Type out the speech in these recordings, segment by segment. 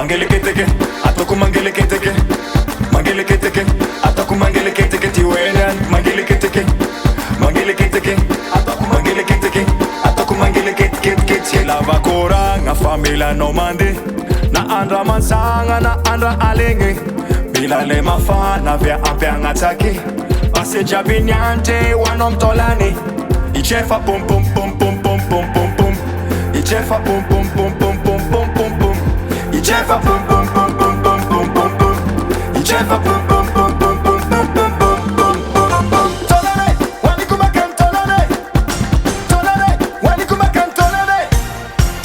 Mangilikitiky, atoku mangilikitiky. Mangilikitiky, atoku mangilikitiky. Tiwelian, mangilikitiky. Mangilikitiky, atoku mangilikitiky. Atoku mangilikitiky. Lava kora nga família no mandi. Na andra mansanga, na andra alingi. Bila le mafana vya ampianga taki. Ase jabinyante wanom tolani. Ichefa pum pum pum pum pum pum pum pum. Ichefa pum pum pum pum pum pum pum pum. Ichefa pum pum pum pum pum pum pum pum. Ichefa pum pum pum pum pum pum pum pum pum pum. Tolane, wani kumakan tolane. Tolane, wani kumakan tolane.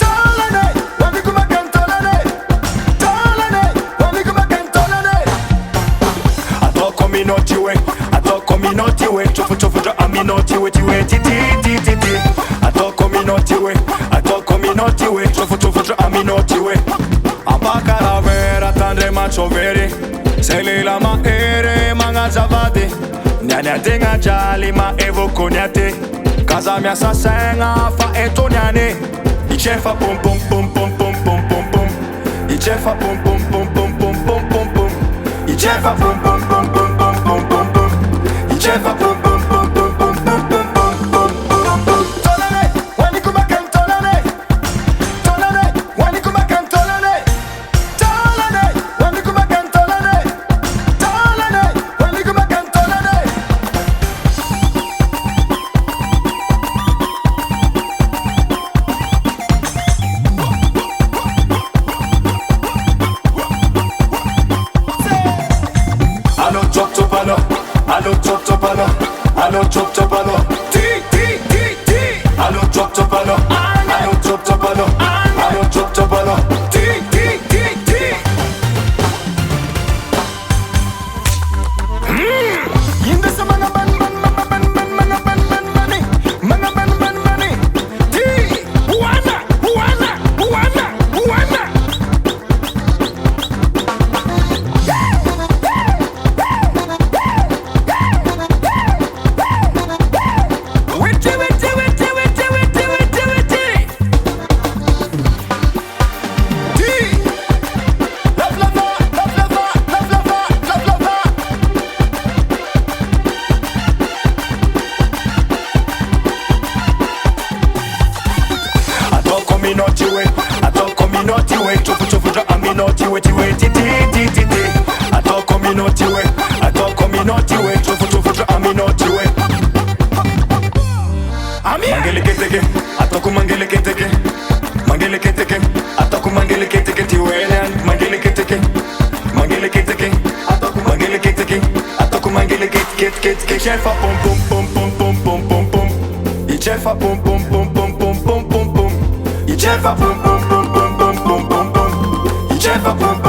Tolane, wani kumakan tolane. Tolane, wani kumakan tolane. Atoko minoti we, atoko minoti we. Chofu chofu jo aminoti we tiwe ti ti ti ti ti. Atoko minoti we, atoko minoti we. Chofu chofu jo aminoti we. Ampakara vera tandre macho veri. Selila ma ere manga zavade. Nyanya denga jali ma evo konyate. Kaza mia sasenga fa etonyane. Ichefa pum pum pum pum pum pum pum pum. Ichefa pum pum pum pum pum pum pum pum. Ichefa pum pum pum pum pum pum pum pum. Ichefa pum pum pum pum pum pum pum pum pum pum. Tolane, wani kumakan tolane. Tolane, wani kumakan tolane. Tolane, wani kumakan tolane. Tolane, wani kumakan tolane. Allo chop chop allo, allo chop chop allo, allo chop chop allo. Ti ti ti ti. Allo chop chop allo, allo chop chop allo, allo chop chop allo. Ti ti ti ti. Yinde se mana ban ban ban ban ban mana ban ban mani, mana ban ban mani. Ti wana wana wana wana. Witty witty witty witty witty witty witty. Ti. Love lover, love lover, love lover, love lover. Atoko minoti we, atoko minoti we. Chofu chofu jo aminoti we tiwe ti ti ti ti ti. Atoko minoti we, atoko minoti we. Chofu chofu jo aminoti we. Mangilikitiky, atoku mangilikitiky. Mangilikitiky, atoku mangilikitiky. Tiwelian, mangilikitiky. Mangilikitiky, atoku mangilikitiky. Atoku mangilikitiky. Ichefa pum pum pum pum pum pum pum pum. Ichefa pum pum pum pum pum pum pum pum. Ichefa pum pum pum pum pum pum pum pum. Ichefa pum